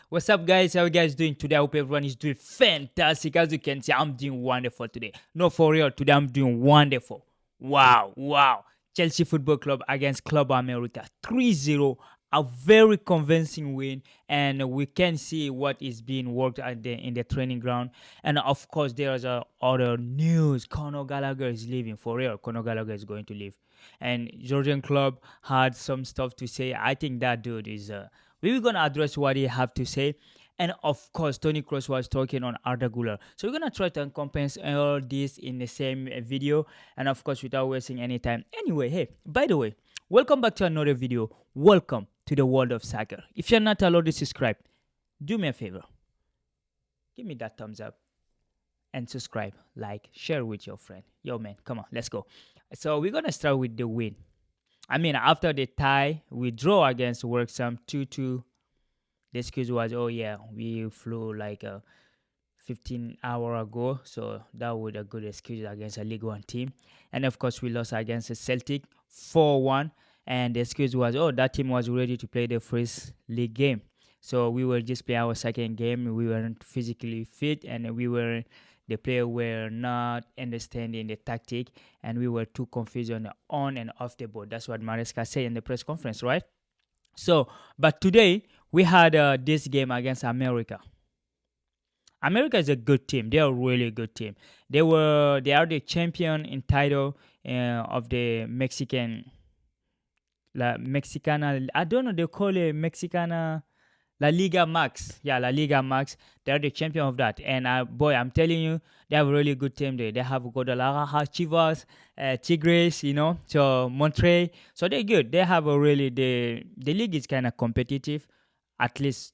What's up, guys? How you guys doing today? I hope everyone is doing fantastic. As you can see, I'm doing wonderful today. No, for real, today I'm doing wonderful. Wow, wow. Chelsea Football Club against Club America 3-0. A very convincing win, and we can see what is being worked at in the training ground. And of course, there's other news. Conor Gallagher is leaving for real. Conor Gallagher is going to leave, and Georgian club had some stuff to say. I think that dude is we were gonna address what he have to say. And of course, Tony Cross was talking on Arda Guler. So we're gonna try to encompass all this in the same video, and of course, without wasting any time. Anyway, hey, by the way, welcome back to another video. Welcome to the world of soccer. If you're not allowed to subscribe, do me a favor. Give me that thumbs up and subscribe, like, share with your friend. Yo, man, come on, let's go. So we're gonna start with the win. I mean, after the tie, we draw against Worksam 2-2. The excuse was, oh yeah, we flew like 15 hour ago, so that was a good excuse against a League One team. And of course, we lost against Celtic 4-1, and the excuse was, oh, that team was ready to play the first league game. So we were just playing our second game. We weren't physically fit, and the player were not understanding the tactic, and we were too confused on and off the board. That's what Maresca said in the press conference, right? So, but today we had this game against America. America is a good team. They are a really good team. They are the champion in title of the Mexican La Mexicana. I don't know. They call it Mexicana La Liga Max. Yeah, La Liga Max. They're the champion of that. And boy, I'm telling you, they have a really good team there. They have Guadalajara, Chivas, Tigres, so Monterrey. So they're good. They have a really, the league is kind of competitive. At least,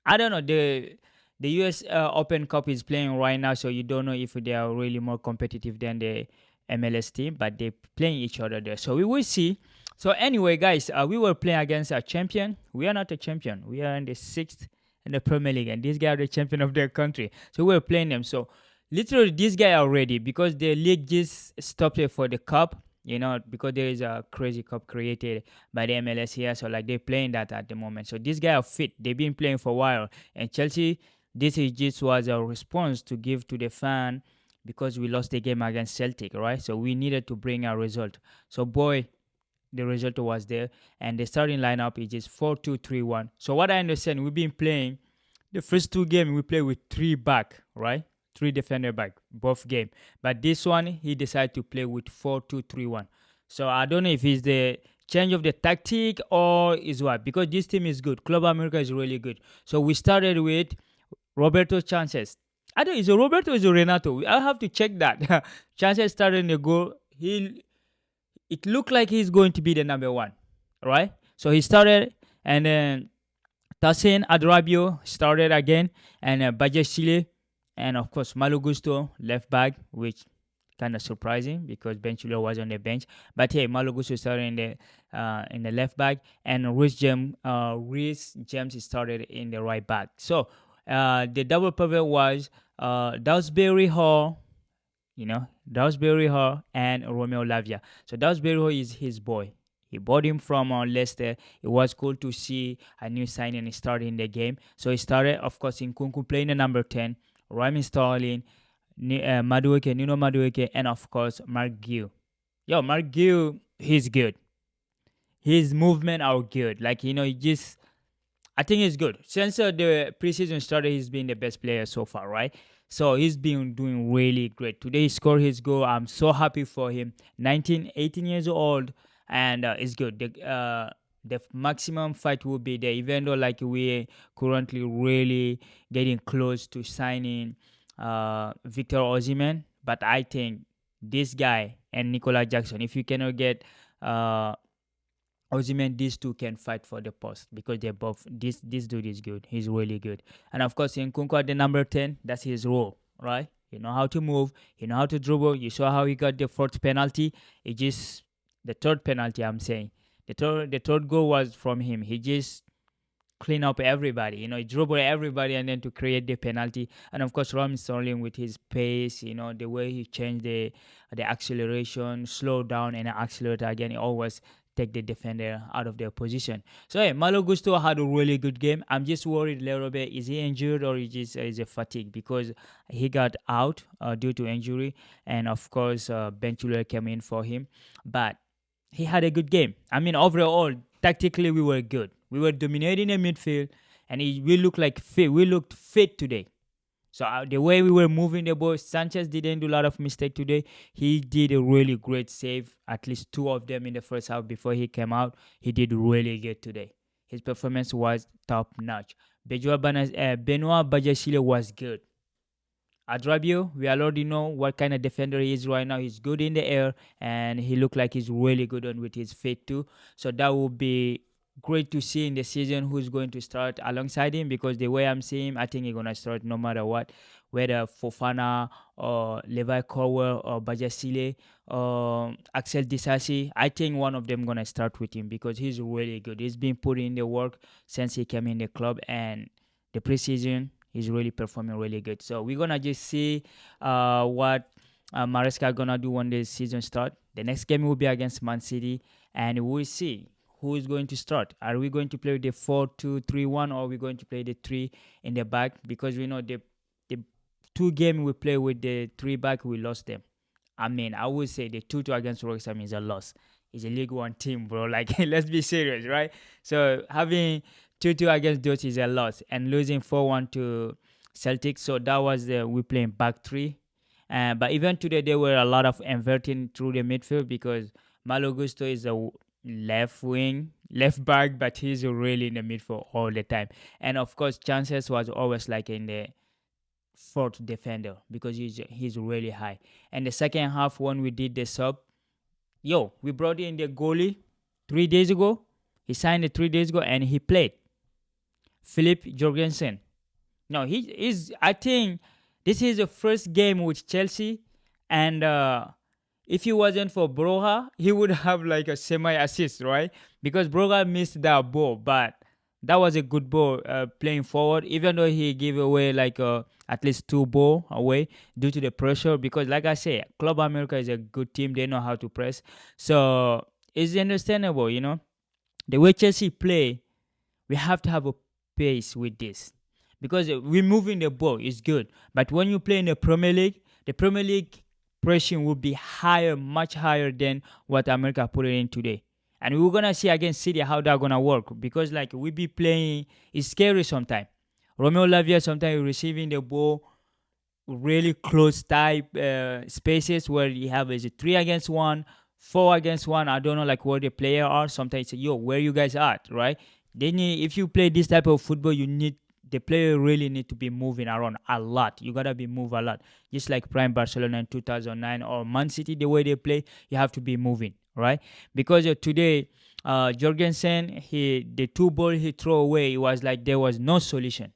I don't know, the US Open Cup is playing right now, so you don't know if they are really more competitive than the MLS team, but they're playing each other there. So we will see. So anyway, guys, we were playing against a champion. We are not a champion. We are in the sixth in the Premier League, and these guys are the champion of their country. So we were playing them. So literally, these guys are ready because the league just stopped it for the cup. Because there is a crazy cup created by the MLS here. So like they're playing that at the moment. So these guys are fit. They've been playing for a while. And Chelsea, this is just was a response to give to the fan because we lost the game against Celtic, right? So we needed to bring a result. So boy, the result was there, and the starting lineup is just 4-2-3-1. So what I understand, we've been playing the first two games, we play with three back, right? Three defender back, both game. But this one, he decided to play with 4-2-3-1. So I don't know if it's the change of the tactic or is what, because this team is good. Club America is really good. So we started with Roberto Sanchez. I don't know, is it Roberto or is it Renato? I'll have to check that. Sanchez started in the goal. It looked like he's going to be the number one, right? So he started, and then Tassin Adrabio started again, and Bajashile, and of course Malo Gusto left back, which kind of surprising because Benchulo was on the bench. But hey, Malo Gusto started in the left back, and Rhys James started in the right back. So the double pivot was Dewsbury-Hall, Dewsbury-Hall and Romeo Lavia. So Dewsbury-Hall is his boy. He bought him from Leicester. It was cool to see a new signing starting the game. So he started, of course, Nkunku playing the number 10, Raheem Sterling, Nino Madueke, and of course, Mark Guiu. Yo, Mark Guiu, he's good. His movement are good. Like, I think he's good. Since the preseason started, he's been the best player so far, right? So he's been doing really great. Today he scored his goal. I'm so happy for him. 18 years old, and it's good. The maximum fight will be there, even though like we're currently really getting close to signing Victor Osimhen. But I think this guy and Nicola Jackson, if you cannot get Osimhen, these two can fight for the post because they're both. This dude is good. He's really good. And of course, Nkunku at the number 10, that's his role, right? You know how to move. You know how to dribble. You saw how he got the fourth penalty. It just the third penalty. I'm saying the third goal was from him. He just clean up everybody. He dribble everybody and then to create the penalty. And of course, Raheem Sterling with his pace. The way he changed the acceleration, slow down and accelerate again. It always take the defender out of their position. So hey, Malo Gusto had a really good game. I'm just worried a little bit. Is he injured or is it fatigue? Because he got out due to injury, and of course Ben Chilwell came in for him. But he had a good game. I mean, overall, tactically we were good. We were dominating the midfield, and we looked like fit. We looked fit today. So the way we were moving the ball, Sanchez didn't do a lot of mistake today. He did a really great save, at least two of them in the first half before he came out. He did really good today. His performance was top notch. Benoit Badiashile was good. Adrabio, we already know what kind of defender he is right now. He's good in the air, and he looked like he's really good on with his feet too. So that would be great to see in the season who's going to start alongside him, because the way I'm seeing him, I think he's gonna start no matter what, whether Fofana or Levi Colwell or Bajasile or Axel Disasi. I think one of them gonna start with him because he's really good. He's been putting in the work since he came in the club, and the preseason he's really performing really good. So we're gonna just see what Maresca gonna do when the season start. The next game will be against Man City, and we'll see who is going to start. Are we going to play with the 4-2-3-1, or are we going to play the three in the back? Because we know the two games we play with the three back, we lost them. I mean, I would say the 2-2 against Wrexham is a loss. It's a League One team, bro. Like, let's be serious, right? So having 2-2 against Dutch is a loss, and losing 4-1 to Celtic. So that was we playing back three. But even today, there were a lot of inverting through the midfield because Malo Gusto is a left wing, left back, but he's really in the midfield all the time. And of course, chances was always like in the fourth defender because he's really high. And the second half, when we did the sub, we brought in the goalie 3 days ago. He signed it 3 days ago, and he played. Philip Jorgensen. No, he is. I think this is the first game with Chelsea, and if he wasn't for Broha, he would have like a semi-assist, right? Because Broha missed that ball, but that was a good ball playing forward, even though he gave away like at least two ball away due to the pressure. Because like I say, Club America is a good team. They know how to press. So it's understandable, The way Chelsea play, we have to have a pace with this. Because we're moving the ball is good. But when you play in the Premier League pressing will be higher, much higher than what America put it in today. And we're gonna see against City how that's gonna work, because like we be playing, it's scary sometimes. Romeo Lavia sometimes receiving the ball really close type spaces where you have is a 3-against-1, 4-against-1. I don't know like where the player are. Sometimes say, where you guys at, right? Then if you play this type of football, the player really need to be moving around a lot. You gotta be move a lot, just like prime Barcelona in 2009 or Man City. The way they play, you have to be moving, right? Because today, Jorgensen, the two ball he threw away, it was like there was no solution.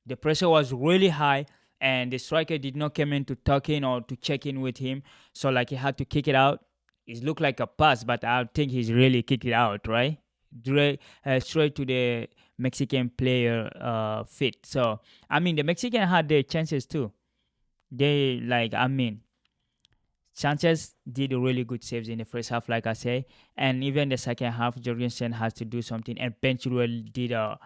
The pressure was really high, and the striker did not come in to talk in or to check in with him. So like he had to kick it out. It looked like a pass, but I think he's really kicked it out, right? Straight to the Mexican player fit. So I mean, the Mexican had their chances too. Sanchez did really good saves in the first half, like I say, and even the second half, Jorgensen has to do something, and Ben Chilwell did a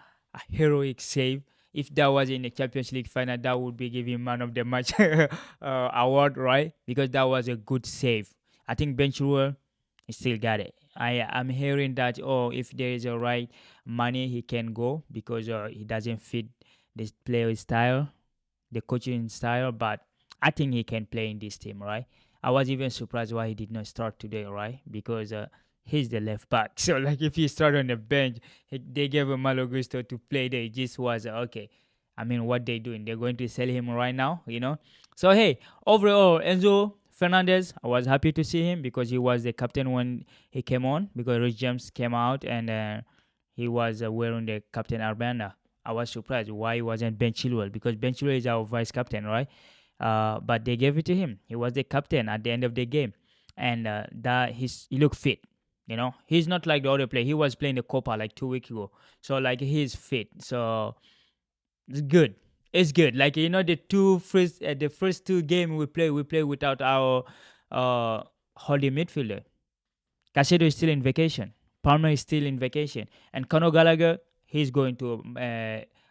heroic save. If that was in the Champions League final, that would be giving man of the match award, right? Because that was a good save. I think Ben Chilwell still got it. I'm hearing that if there is a right money, he can go because he doesn't fit this player style, the coaching style. But I think he can play in this team, right? I was even surprised why he did not start today, right? Because he's the left back. So like if he started on the bench, they gave him Malo Gusto to play there. It just was okay. I mean, what they doing? They're going to sell him right now, So hey, overall, Enzo Fernandez, I was happy to see him because he was the captain when he came on, because Rich James came out and he was wearing the captain armband. I was surprised why he wasn't Ben Chilwell, because Ben Chilwell is our vice captain, right? But they gave it to him. He was the captain at the end of the game, and he looked fit. He's not like the other player. He was playing the Copa like 2 weeks ago, so like he's fit. So it's good. It's good. Like the first two games we play without our holding midfielder. Caicedo is still in vacation. Palmer is still in vacation. And Conor Gallagher, he's going to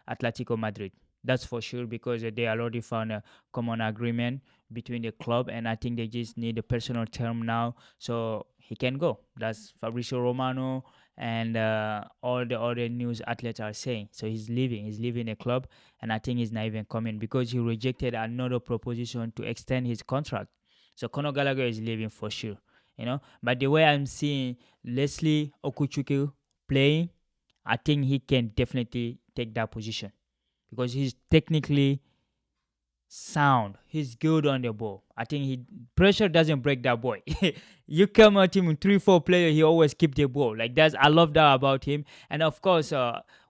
Atletico Madrid. That's for sure because they already found a common agreement between the club, and I think they just need a personal term now, so he can go. That's Fabrizio Romano and all the other news athletes are saying. So he's leaving. He's leaving the club, and I think he's not even coming because he rejected another proposition to extend his contract. So Conor Gallagher is leaving for sure. But the way I'm seeing Leslie Okuchuku playing, I think he can definitely take that position because he's technically sound. He's good on the ball. I think he pressure doesn't break that boy. You come at him with 3-4 player, he always keep the ball. Like that's I love that about him. And of course,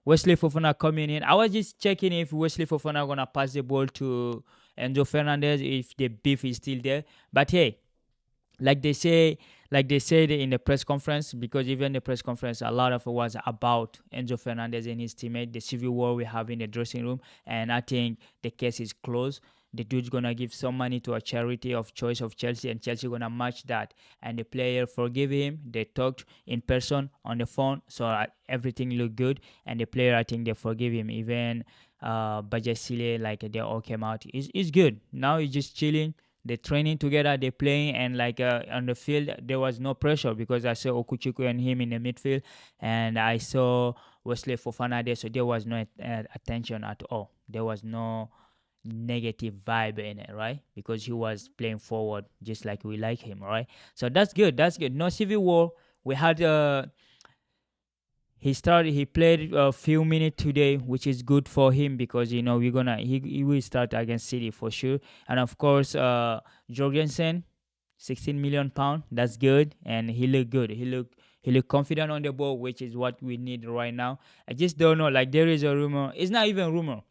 Wesley Fofana coming in. I was just checking if Wesley Fofana gonna pass the ball to Enzo Fernandez if the beef is still there. But hey, like they say, like they said in the press conference, because even the press conference, a lot of it was about Enzo Fernandez and his teammate, the civil war we have in the dressing room, and I think the case is closed. The dude's gonna give some money to a charity of choice of Chelsea, and Chelsea gonna match that. And the player forgive him. They talked in person on the phone, so everything looked good. And the player, I think they forgive him. Even Bajasile, like they all came out. It's good. Now he's just chilling. They training together, they playing, and like on the field there was no pressure because I saw Okuchuku and him in the midfield, and I saw Wesley Fofana there, so there was no attention at all. There was no negative vibe in it, right? Because he was playing forward just like we like him, right? So that's good. That's good. No civil war. We had he played a few minutes today, which is good for him because he will start against City for sure. And of course, Jorgensen, 16 million pound, that's good, and he looked good. He looked confident on the ball, which is what we need right now. I just don't know, like there is a rumor, it's not even rumor.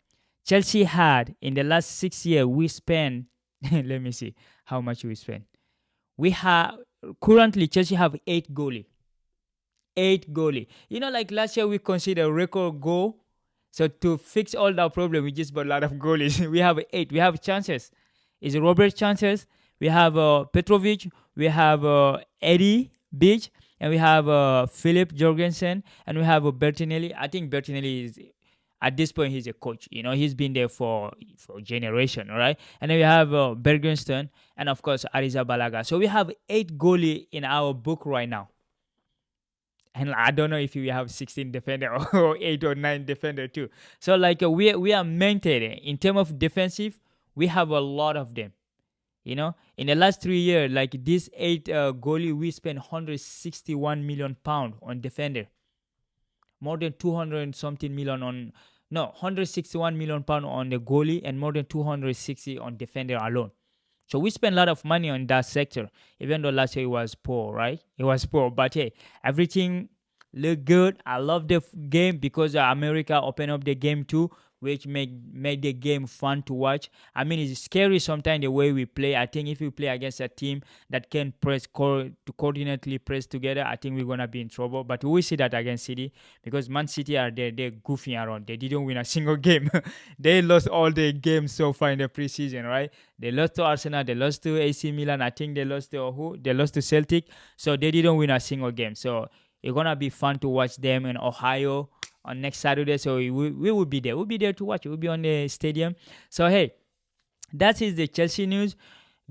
Chelsea had in the last 6 years we spent let me see how much we spent. We have currently Chelsea have 8 goalie. 8 goalie. Like last year we considered record goal. So to fix all that problem, we just bought a lot of goalies. We have 8. We have chances. Is Robert chances? We have Petrovic. We have Eddie Beach. And we have Philip Jorgensen. And we have Bertinelli. I think Bertinelli is, at this point, he's a coach. He's been there for a generation, all right? And then we have Bergenstern. And of course, Ariza Balaga. So we have 8 goalie in our book right now. And I don't know if we have 16 defender or 8 or 9 defender too. So like we are maintaining in terms of defensive, we have a lot of them. In the last 3 years, like this 8 goalie, we spent 161 million pound on defender, more than 200 and something million on 161 million pound on the goalie, and more than 260 on defender alone. So we spend a lot of money on that sector, even though last year it was poor, right? It was poor, but hey, everything looked good. I love the game because America opened up the game too, which made the game fun to watch. I mean, it's scary sometimes the way we play. I think if we play against a team that can coordinately press together, I think we're gonna be in trouble. But we will see that against City because Man City are there, they're goofing around. They didn't win a single game. They lost all the games so far in the preseason, right? They lost to Arsenal, they lost to AC Milan. I think they lost to who? They lost to Celtic. So they didn't win a single game. So it's gonna be fun to watch them in Ohio on next Saturday. So we will be there. We'll be there to watch. We'll be on the stadium. So hey, that is the Chelsea news.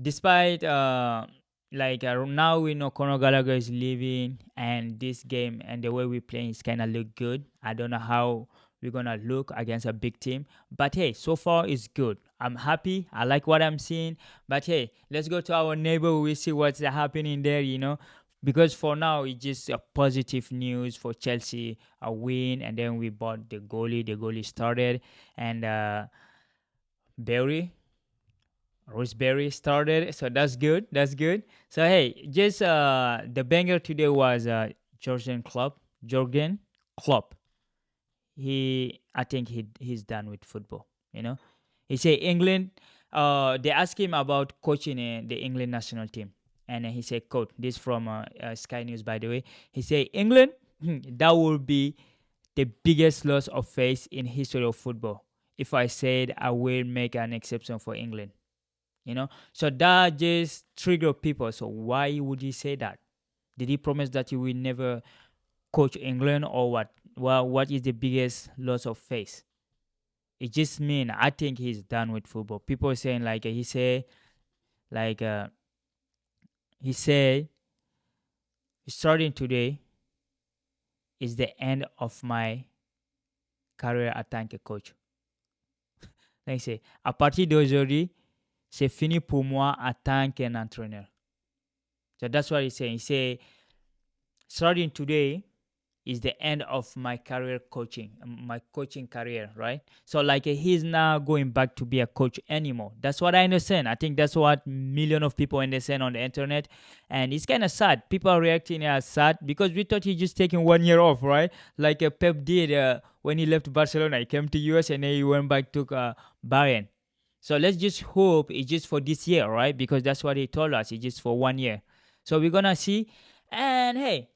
Despite now we know Conor Gallagher is leaving, and this game and the way we play is kind of look good. I don't know how we're gonna look against a big team, but hey, so far it's good. I'm happy. I like what I'm seeing. But hey, let's go to our neighbor. We see what's happening there. Because for now it's just a positive news for Chelsea, a win, and then we bought the goalie. The goalie started, and Roseberry started, so that's good. That's good. So hey, just the banger today was Jorgen Klopp. I think he's done with football. He said England. They asked him about coaching the England national team. And he said, quote, this from Sky News, by the way. He said, England, that would be the biggest loss of face in history of football. If I said I will make an exception for England. So that just triggered people. So why would he say that? Did he promise that he will never coach England or what? Well, what is the biggest loss of faith? It just mean I think he's done with football. People are saying like like uh, he said starting today is the end of my career en tant que coach. Like il say à partir d'aujourd'hui c'est fini pour moi en tant qu'un entraîneur. So that's what he's saying. He say starting today is the end of my career coaching, my coaching career, right? So like he's not going back to be a coach anymore. That's what I understand. I think that's what million of people understand on the internet, and it's kind of sad. People are reacting as sad because we thought he just taking 1 year off, right? Like Pep did when he left Barcelona. He came to US and then he went back to Bayern. So let's just hope it's just for this year, right? Because that's what he told us. It's just for 1 year. So we're gonna see. And hey,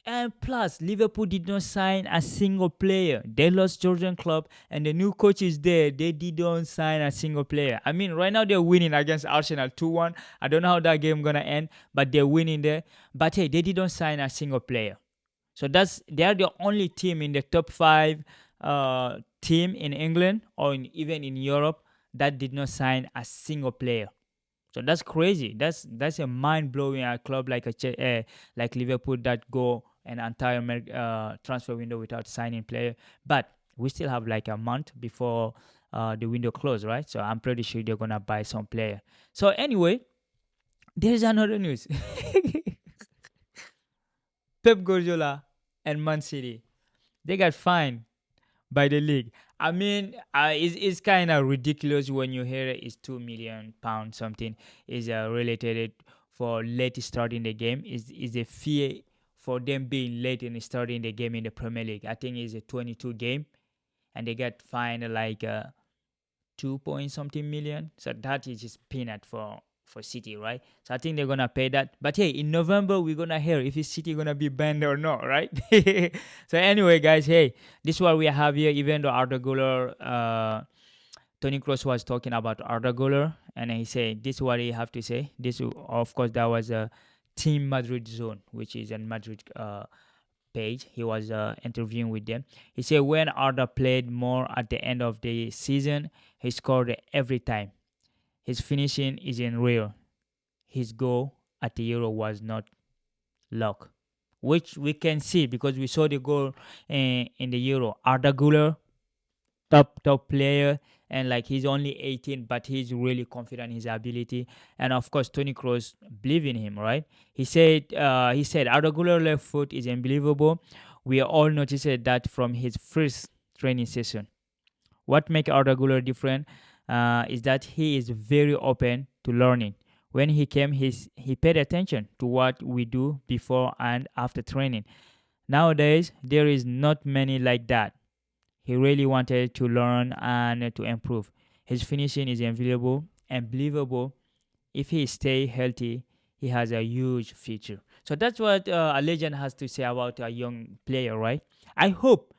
and plus, Liverpool did not sign a single player. They lost Jordan Klopp, and the new coach is there. They didn't sign a single player. I mean, right now they're winning against Arsenal 2-1. I don't know how that game gonna end, but they're winning there. But hey, they didn't sign a single player. So they are the only team in the top five team in England or even in Europe that did not sign a single player. So that's crazy. That's a mind blowing club like like Liverpool that go an entire transfer window without signing player. But we still have like a month before the window close, right? So I'm pretty sure they're gonna buy some player. So anyway, there's another news. Pep Guardiola and Man City, they got fined by the league. I mean, it's kind of ridiculous when you hear it's £2 million something is related for late starting the game. Is a fee for them being late in starting the game in the Premier League. I think it's a 22 game, and they get fined like 2 point something million. So that is just peanut for City, right? So I think they're gonna pay that. But hey, in November we're gonna hear if his City gonna be banned or not, right? So anyway, guys, hey, this is what we have here. Even though Arda Guler, Tony Kroos was talking about Arda Guler, and he said this is what he have to say. This, of course, that was a Team Madrid zone, which is a Madrid page. He was interviewing with them. He said when Arda played more at the end of the season, he scored every time. His finishing is unreal. His goal at the Euro was not luck, which we can see because we saw the goal in the Euro. Arda Guler, top player, and like he's only 18, but he's really confident in his ability. And of course, Tony Kroos believe in him, right? He said Arda Guler left foot is unbelievable. We all noticed that from his first training session. What makes Arda Guler different is that he is very open to learning. When he came, he paid attention to what we do before and after training. Nowadays, there is not many like that. He really wanted to learn and to improve. His finishing is unbelievable. If he stay healthy, he has a huge future. So that's what a legend has to say about a young player, right? I hope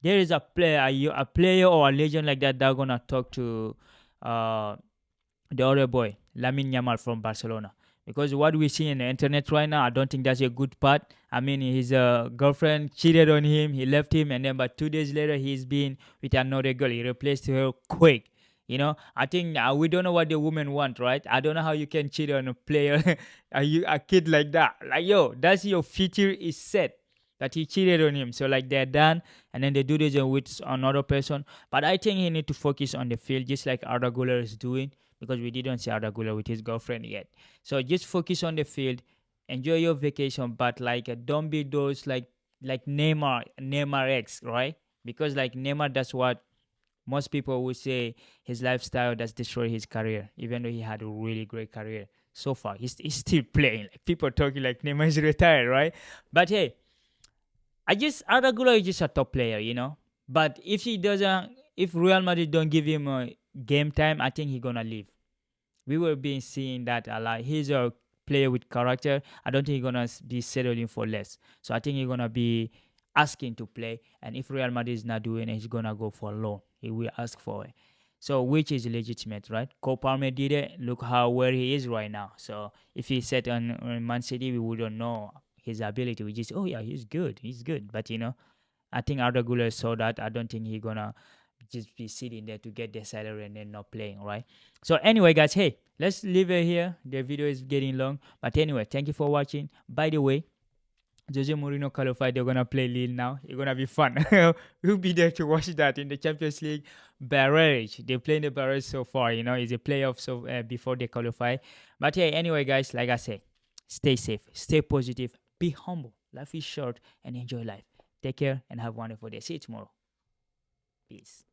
there is a player or a legend like that that gonna talk to the other boy, Lamine Yamal from Barcelona. Because what we see in the internet right now, I don't think that's a good part. I mean, his girlfriend cheated on him, he left him, and then but 2 days later, he's been with another girl. He replaced her quick. I think we don't know what the woman want, right? I don't know how you can cheat on a player, a kid like that. Like, yo, that's your future is set. That he cheated on him. So like they're done, and then they do this with another person. But I think he need to focus on the field, just like Arda Guler is doing, because we didn't see Arda Guler with his girlfriend yet. So just focus on the field, enjoy your vacation, but like don't be those like Neymar X, right? Because like Neymar, that's what most people would say his lifestyle that's destroyed his career, even though he had a really great career so far. He's still playing. Like people talking like Neymar is retired, right? But hey, Arda Guler is just a top player. But if Real Madrid don't give him a game time, I think he's gonna leave. We were being seeing that a lot. He's a player with character. I don't think he's gonna be settling for less. So I think he's gonna be asking to play. And if Real Madrid is not doing it, he's gonna go for a loan. He will ask for it. So which is legitimate, right? Cole Palmer did it. Look how where he is right now. So if he sat on Man City, we wouldn't know his ability. We just, oh yeah, he's good. He's good. But I think Arda Guler saw that. I don't think he's gonna just be sitting there to get the salary and then not playing, right? So anyway, guys, hey, let's leave it here. The video is getting long. But anyway, thank you for watching. By the way, Jose Mourinho qualified. They're gonna play Lille now. It's gonna be fun. We'll be there to watch that in the Champions League barrage. They play in the barrage so far. It's a playoff so before they qualify. But yeah, anyway, guys, like I say, stay safe, stay positive, be humble. Life is short, and enjoy life. Take care and have a wonderful day. See you tomorrow. Peace.